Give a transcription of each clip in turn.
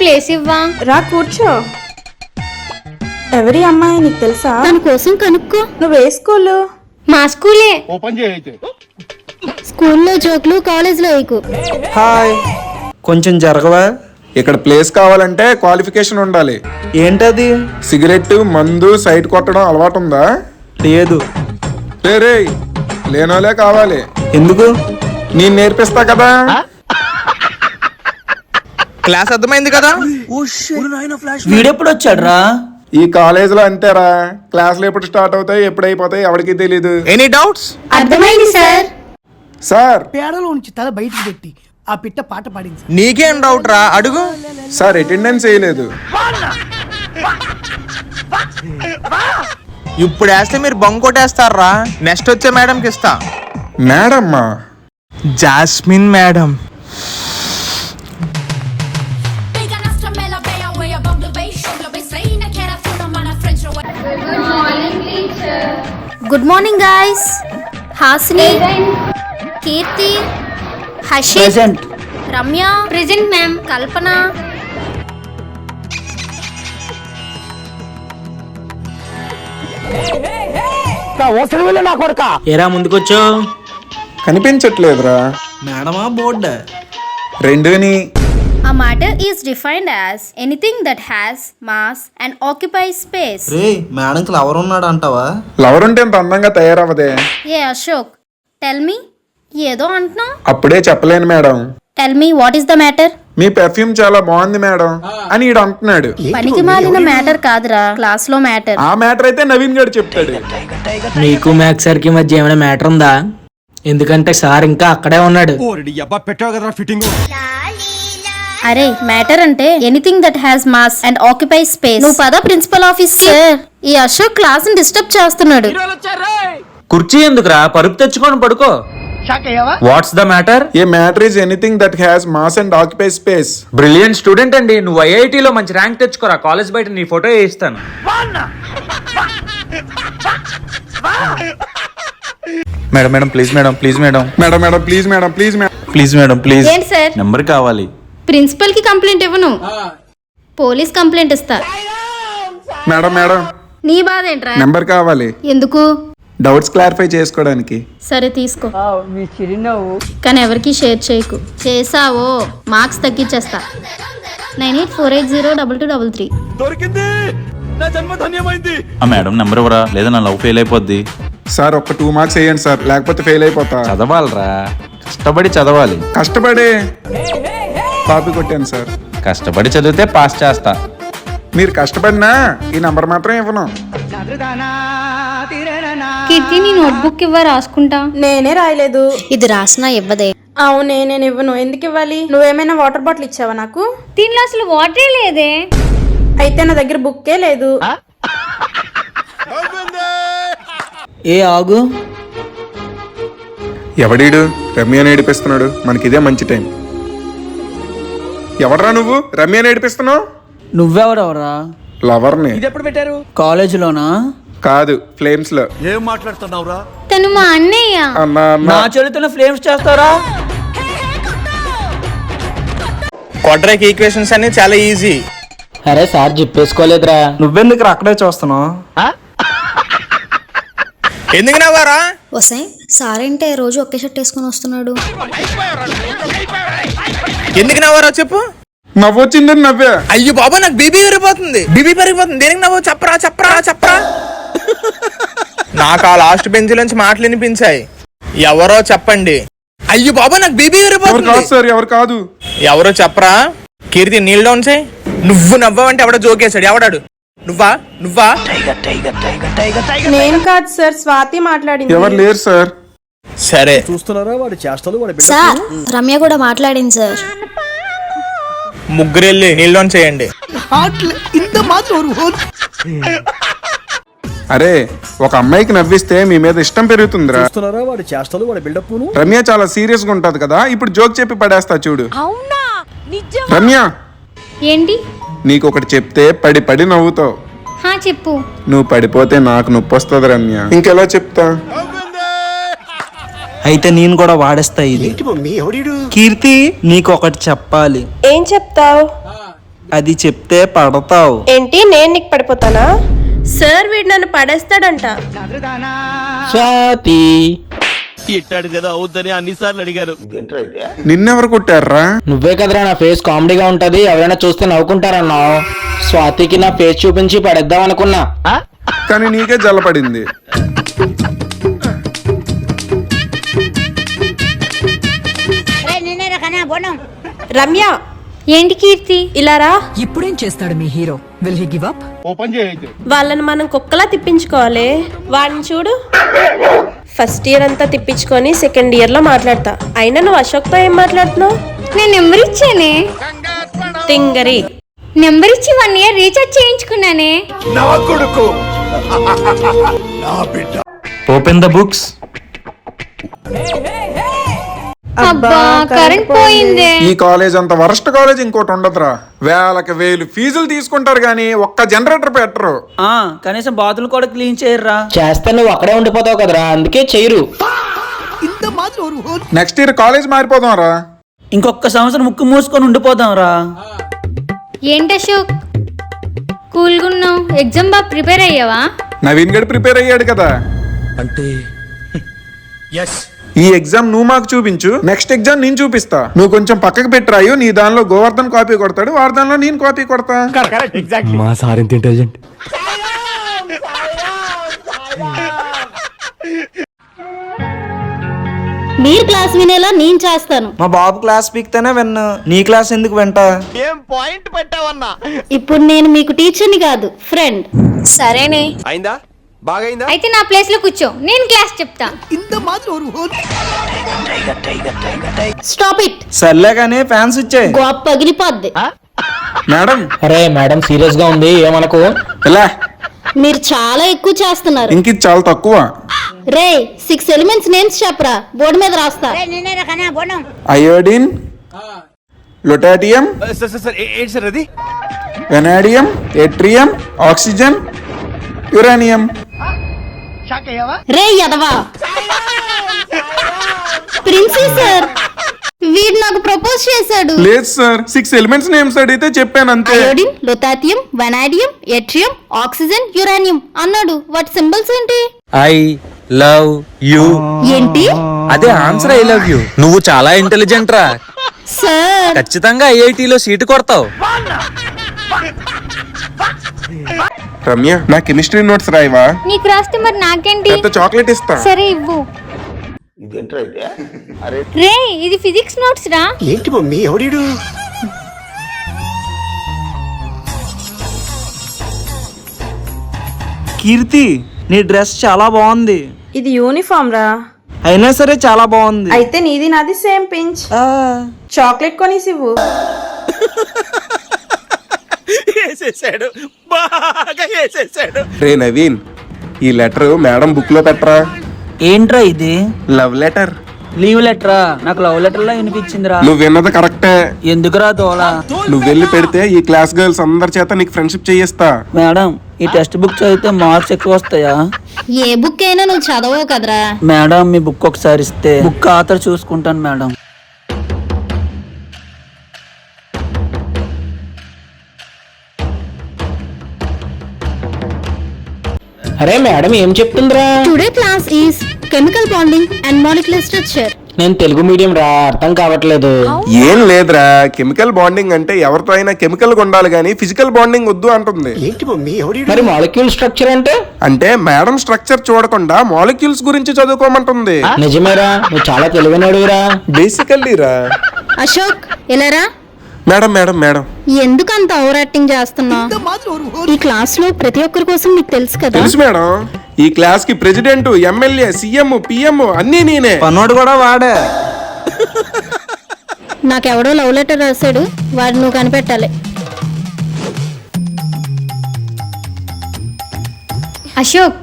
Place ఇవ్వా? రా కూర్చో. ఎవరి అమ్మాయి నీకు తెలుసా? తన కోసం కనుక్కో. నువ్వు ఏ స్కూలు? మా స్కూలే. స్కూల్లో జోకులు కాలేజ్లో వేయకు. హాయ్, కొంచెం జరగవా? ఇక్కడ ప్లేస్ కావాలంటే క్వాలిఫికేషన్ ఉండాలి. ఏంటది? సిగరెట్ మందు సైడ్ కొట్టడం అలవాటు ఉందా? లేదు. రే లేనోలే కావాలి. ఎందుకు? నేను నేర్పిస్తా కదా. క్లాస్ అర్థమైంది కదా? వీడెప్పుడు వచ్చాడు రా? ఈ కాలేజ్ లో అంతేరా, క్లాసులు ఎప్పుడు స్టార్ట్ అవుతాయి ఎప్పుడు అయిపోతాయి ఎవరికి తెలీదు. Any doubts? అర్థమైంది సార్. సార్ పేడలో ఉంచి తల బయటికి పెట్టి ఆ పిట్ట పాట పాడింది. నీకేం డౌట్ రా? అడుగు. సార్ అటెండెన్స్ వేయలేదు. ఇప్పుడు వేస్తే మీరు బంకొట్టేస్తారా? నెక్స్ట్ వచ్చే మేడంకి ఇస్తా. మేడమ్మా? Jasmine madam. Good morning guys. Hasini, Keerthi, Harshit present. Ramya present ma'am. Kalpana. ఏరా ముందుకొచ్చో? కనిపించట్లేదురా. మేడమా బోర్డా? రెండుని. A matter is defined as anything that has mass and occupies space. రే, మేడంకి లవర్ ఉన్నాడు అంటావా? లవర్ ఉంటే ఇంత అందంగా తయారవ్వదే. ఏ అశోక్, టెల్ మీ. ఏదో అంటున్నావు. అప్పుడే చెప్పలేను madam. Tell me what is the matter. Me perfume చాలా బాగుంది మేడం అని ఈడు అంటున్నాడు. పనికి మాలిన మ్యాటర్ కాదురా, క్లాస్ లో మ్యాటర్. ఆ మ్యాటర్ అయితే నవీన్ గారు చెప్తాడు. నీకు మ్యాథ్స్ సార్కి మధ్య ఏమైనా మ్యాటర్ ఉందా? ఎందుకంటే సార్ ఇంకా అక్కడే ఉన్నాడు. అరే, మ్యాటర్ అంటే anything that has mass and occupies space. నువ్వు పద ప్రిన్సిపల్ ఆఫీస్. సార్, ఈ అశోక్ క్లాస్ ని డిస్టర్బ్ చేస్తున్నాడు. కుర్చీ ఎందుకురా? పరుపు తెచ్చుకొని పడుకో. What's the matter? A matter is anything that has mass and occupy space. Brilliant student అండి. నువ్వు ఐఐటీలో మంచి ర్యాంక్ తెచ్చుకోరా. కాలేజ్ బయట నీ ఫోటో వేయిస్తాను. Madam madam please madam please madam madam madam please madam please madam please madam please. ఏంటి sir? Number కావాలి. ప్రిన్సిపల్ కి కంప్లైంట్ ఇవ్వను, పోలీస్ కంప్లైంట్ ఇస్తా. మేడం మేడం నీ బాధ ఏంట్రా? నెంబర్ కావాలి. ఎందుకు? డౌట్స్ క్లారిఫై చేసుకోవడానికి. సరే తీసుకో, కానీ ఎవరికి షేర్ చేయకు. చేసావో మార్క్స్ తగ్గించేస్తా. 9848022233. ఆ మేడం నెంబర్ ఇవ్వరా, లేదా నా లవ్ ఫెయిల్ అయిపోద్ది. సార్ ఒక్క 2 మార్క్స్ వేయండి సార్, లేకపోతే ఫెయిల్ అయిపోతా. చదవాలరా, కష్టపడి చదవాలి. కష్టపడి కాపీ కొట్టాను సార్. కష్టపడి చదివితే పాస్ చేస్తా. మీరు కష్టపడినా ఈ నంబర్ మాత్రం ఇవ్వను. కీర్తి, నీ నోట్బుక్ ఇవ్వ, రాసుకుంటా. నేనే రాయలేదు. ఇది రాసినా ఇవ్వదే. అవునే, నేను ఇవ్వను. ఎందుకు ఇవ్వాలి? నువ్వేమైనా వాటర్ బాటిల్ ఇచ్చావా నాకు? దీనిలో అసలు వాటరే లేదే. అయితే నా దగ్గర బుక్కే లేదు. ఏ ఆగు. ఎవడీడు రమ్యని ఏడిపిస్తున్నాడు? మనకి ఇదే మంచి టైం. ఎవడరా నువ్వు రమ్యని ఏడిపిస్తున్నావు? నువ్వెవడవరా? లవర్ని. కాలేజీలోనా? కాదు, ఫ్లేమ్స్ లో. తను మా అన్నయ్య. అన్నా నా చెడుతున్న ఫ్లేమ్స్ చేస్తారా? క్వాడ్రాటిక్ ఈక్వేషన్స్ అన్ని చాలా ఈజీ. అరే సార్ చెప్పేసుకోలేదురా. నువ్వెందుకు అక్కడే చూస్తున్నావు? ఎందుకు నవ్వారా? వసే, సారేంటే రోజు ఒకే షర్ట్ వేసుకొని వస్తున్నాడు. ఎందుకు నవ్వారో చెప్పు. నవ్వొచ్చిందని నవ్వా. అయ్యో బాబా, నాకు బీబీ పెరిగిపోతుంది. దేనికి నవ్వు? చెప్పరా చెప్పరా చెప్పరా. నాకు ఆ లాస్ట్ బెంచ్ నుంచి మాటలు వినిపించాయి. ఎవరో చెప్పండి. అయ్యో బాబా, నాకు బీబీ పెరిగిపోతుంది. సార్ ఎవరు కాదు. ఎవరో చెప్పరా. కీర్తి నీల్ డౌన్ చేయి. నువ్వు నవ్వావంటే ఎవడో జోకేశాడు. ఎవడాడు? నువ్వా? నేను కాదు సార్, స్వాతి మాట్లాడింది. ఎవరు లేరు సార్. సరే, చూస్తున్నారా వాడి చేష్టలు? వాడి సార్, రమ్య కూడా మాట్లాడింది సార్. ముగ్గురు వెళ్ళి నీల్ డౌన్ చేయండి. ఇంత మాత్రం. అరే, ఒక అమ్మాయికి నవ్విస్తే మీ మీద ఇష్టం పెరుగుతుందిరా. చూస్తున్నారా వాడి చేష్టలు? వాడి బిల్డప్. రమ్య చాలా సీరియస్ గా ఉంటది కదా, ఇప్పుడు జోక్ చెప్పి పడేస్తా చూడు. రమ్య, ఏంటి? నీకు ఒకటి చెప్తే పడి పడి నవ్వుతావు. చెప్పు. నువ్వు పడిపోతే నాకు నొప్పి వస్తుంది రమ్య. ఇంకెలా చెప్తా? అయితే నేను కూడా వాడేస్తా ఇది. కీర్తి, నీకు ఒకటి చెప్పాలి. ఏం చెప్తావు? అది చెప్తే పడతావు. ఏంటి నేను నీకు పడిపోతానా? సార్ వీడు నన్ను పడేస్తాడంట. స్వాతి నిన్నెవరు కొట్టారా? నువ్వే కదరా నా ఫేస్ కామెడీగా ఉంటది ఎవరైనా చూస్తే నవ్వుకుంటారన్నావు. స్వాతికి నా ఫేస్ చూపించి పడేద్దాం అనుకున్నా. కానీ నీకే జలపడింది. రమ్య, ఏంటి కీర్తి? ఇలా రా. ఇప్పుడేం చేస్తాడు మీ hero? Will he give up? వాళ్ళని మనం కుక్కలా తిప్పించుకోవాలి. వాడిని చూడు, ఫస్ట్ ఇయర్ అంతా తిప్పించుకొని సెకండ్ ఇయర్ లో మాట్లాడతా. అయినా నువ్వు అశోక్తో ఏం మాట్లాడుతున్నావు? నేను నెంబర్ ఇచ్చానే. తింగరి. నెంబర్ ఇచ్చి 1 year రీఛార్జ్ చేయించుకున్నానే. Open the books. అబ్బా కరెంట్ పోయిందే. ఈ కాలేజ్ అంత వరస్ట్ కాలేజ్ ఇంకోటి ఉండదురా. వేలకి వేలు ఫీజులు తీసుకుంటారు కానీ ఒక్క జనరేటర్ పెట్టరు. కనీసం బాతులు కూడా క్లీన్ చేయర్రా. చేస్తే నువ్వు అక్కడే ఉండిపోతావు కదరా, అందుకే చేయరు. ఇంత మాత్రం ఎవరు? నెక్స్ట్ ఇయర్ కాలేజ్ మారిపోదాం రా. ఇంకొక సంవత్సరం ముక్కు మూసుకొని ఉండిపోదాం రా. ఏంటి అశోక్ కూల్గా ఉన్నావు? ఎగ్జామ్ బాగా ప్రిపేర్ అయ్యావా? నవీన్ గడ్ ప్రిపేర్ అయ్యాడు కదా. ఈ ఎగ్జామ్ నువ్వు మాకు చూపించు, నెక్స్ట్ ఎగ్జామ్ నేను చూపిస్తా. నువ్వు కొంచెం పక్కకు పెట్టరాయు. నీ దానిలో గోవర్ధన్ కాపీ కొడతాడు, వారి దానిలో నేను కాపీ కొడతా. మా సార్ ఇంత ఇంటెలిజెంట్. మీరు క్లాస్ వినేలా నేను చేస్తాను. మా బాబు క్లాస్ పీక్తేనే విన్ను, నీ క్లాస్ ఎందుకు వెంట? ఇప్పుడు నేను మీకు టీచర్ని కాదు, ఫ్రెండ్. సరేనే, అయిందా? బాగైందా? అయితే నా ప్లేస్ లో కూర్చో, నేను క్లాస్ చెప్తా. ఇంత మాత్రం ఎవరు? Stop it. సర్లే కానీ ఫ్యాన్స్ ఇచ్చే. గోప్ పగిలిపోద్ది. మేడం, అరే మేడం సీరియస్ గా ఉంది, ఏమనకు. ఎలా మీరు చాలా ఎక్కువ చేస్తున్నారు. ఇంక ఇది చాలా తక్కువ. రే 6 ఎలిమెంట్స్ నేమ్స్ చెప్పరా, బోర్డు మీద రాస్తా. అయోడిన్, లొటాటియం, ఏంటి సార్ అది? Vanadium, yttrium, oxygen, uranium. రే యదవా, ప్రిన్సీ సార్ వీడు నాకు ప్రపోజ్ చేశాడు. లేదు సార్, 6 ఎలిమెంట్స్ నేమ్స్ అడిగితే చెప్పాను అంతే. Iodine, lutetium, vanadium, yttrium, oxygen, uranium అన్నాడు. వాటి సింబల్స్ ఏంటి? I love you. ఏంటి అదే ఆన్సర్, ఐ లవ్ యూ. నువ్వు చాలా ఇంటెలిజెంట్ రా. సార్? ఖచ్చితంగా ఐఐటీలో సీటు కొడతావు. రమ్య, నా కెమిస్ట్రీ నోట్స్ రాయవా? నీకు రాస్తే మరి నాకేంటి? పెద్ద చాక్లెట్ ఇస్తా. సరే ఇవ్వు. రే ఇది ఫిజిక్స్ నోట్స్ రా. ఏంటి మమ్మీ ఎవడీడు? కీర్తి, నీ డ్రెస్ చాలా బాగుంది. ఇది యూనిఫామ్ రా. అయినా సరే చాలా బాగుంది. అయితే నీది నాది సేమ్ పించ్. చాక్లెట్ కొనేసి ఇవ్వు. వేసేసాడు, బాగా వేసేసాడు. రే నవీన్, ఈ లెటర్ మేడం బుక్ లో పెట్టరా. ఏంట్రా ఇది? Love letter. లీవ్ లెటరా? నాకు లవ్ లెటర్ లా వినిపించిందిరా. నువ్వు విన్నది కరెక్టే. ఎందుకురా తోలా? నువ్వు వెళ్ళి పెడితే ఈ క్లాస్ గర్ల్స్ అందరి చేత నీకు ఫ్రెండ్షిప్ చేయిస్తా. మేడం, ఈ టెక్స్ట్ బుక్ చదివితే మార్క్స్ ఎక్కువ వస్తాయా? ఏ బుక్ అయినా నువ్వు చదవవు కదరా. మేడం, మీ బుక్ ఒకసారి ఇస్తే బుక్ ఆథర్ చూసుకుంటాను మేడం. అరే మేడం ఏం చెప్తుందిరా? Today class is chemical bonding and molecular structure. నేను తెలుగు మీడియం రా, అర్థం కావట్లేదు. ఏం లేదురా, కెమికల్ బాండింగ్ అంటే ఎవరితో అయినా కెమికల్ గా ఉండాలి గానీ ఫిజికల్ బాండింగ్ వద్దు అంటుంది. ఏంటి మమ్మీ ఎవడీడు? మరి మాలిక్యూల్ స్ట్రక్చర్ అంటే? అంటే మేడం స్ట్రక్చర్ చూడకుండా మాలిక్యూల్స్ గురించి చదువుకోమంటుంది. నిజమేరా, నువ్వు చాలా తెలివైనడురా. బేసికల్లీ రా. అశోక్ ఎలారా? మేడం మేడం మేడం, ఎందుకు అంత ఓవర్ యాక్టింగ్ చేస్తున్నావు? ఇంత మాత్రం ఎవరు? ఈ క్లాస్ లో ప్రతి ఒక్కరి కోసం నీకు తెలుసు కదా. తెలుసు మేడం. ఈ క్లాస్ కి ప్రెసిడెంట్, ఎమ్మెల్యే, సీఎం, పిఎం అన్నీ నేనే. పన్నోడు కూడా వాడే. నాకెవడో లవ్ లెటర్ రాశాడు, వాడు నువ్వు కనిపెట్టాలి. అశోక్,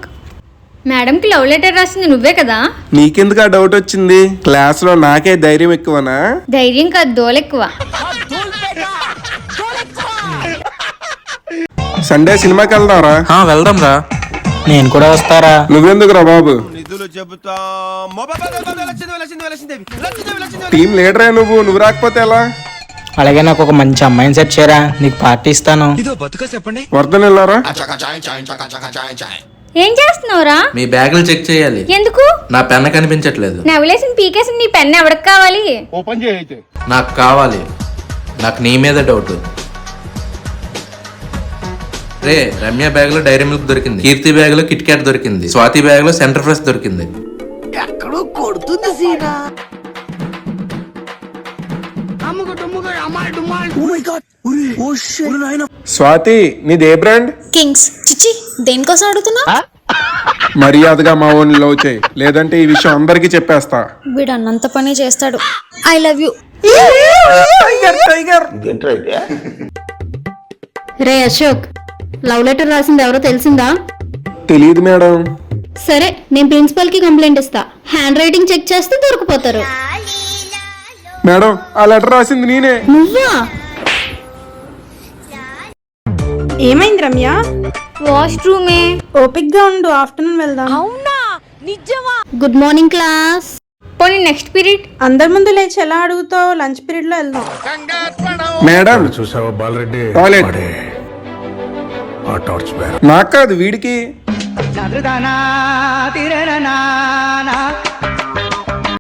మేడంకి లవ్ లెటర్ రాసింది నువ్వే కదా? నీకెందుకు ఆ డౌట్ వచ్చింది? క్లాస్ లో నాకే ధైర్యం ఎక్కువనా? ధైర్యం కాదు, దోలెక్కువ. సండే సినిమాకి వెళ్దాంరా. వెళ్దాం రా. నేను కూడా వస్తారా? నువ్వెందుకురా బాబు? నిధులు చెబుతా టీం లీడరే నువ్వు రాకపోతే ఎలా? అలాగే నాకు ఒక మంచి అమ్మాయిని సెట్ చేయరా, నీకు పార్టీ ఇస్తాను. వర్ధన్ వెళ్ళారా? ఏం చేస్తున్నావురా? మీ బ్యాగులు చెక్ చేయాలి. ఎందుకు? నా పెన్ కనిపించట్లేదు. నవలేసిన పీకేసిన నీ పెన్ ఎవరికి కావాలి? నాకు కావాలి. నాకు నీ మీద డౌట్. రే, రమ్య బ్యాగ్ లో డైరీ మిల్క్ దొరికింది, కీర్తి బ్యాగ్ లో కిట్ క్యాట్ దొరికింది, స్వాతి బ్యాగ్ లో సెంటర్ ఫ్రెష్ దొరికింది. ఎక్కడో కొడుతుంది సీనా. స్వాతి నీది ఏ బ్రాండ్? కింగ్స్. చిచి, దేనికోసం అడుగుతున్నా? మర్యాదగా మా ఓన్ లవ్ చేయి, లేదంటే ఈ విషయం అందరికీ చెప్పేస్తా. వీడు అన్నంత పని చేస్తాడు. I love you. Ray Ashok, love letter రాసింది ఎవరో తెలిసిందా? తెలియదు మేడం. సరే, నేను ప్రిన్సిపల్ కి కంప్లైంట్ ఇస్తా. హ్యాండ్ రైటింగ్ చెక్ చేస్తే దొరికిపోతారు. మేడం, ఆ లెటర్ రాసింది నేనే. నువ్వా? ఏమైంది రమ్య? వాష్రూమే. ఓపిక్ గా ఉండు, ఆఫ్టర్నూన్ వెళ్దాం. Good morning class. పోనీ నెక్స్ట్ పీరియడ్. అందరి ముందు లేచి ఎలా అడుగుతావు? లంచ్ పీరియడ్ లో వెళ్దాం. మేడం చూసావా బాలరెడ్డి? టాయిలెట్. నాకు కాదు, వీడికి.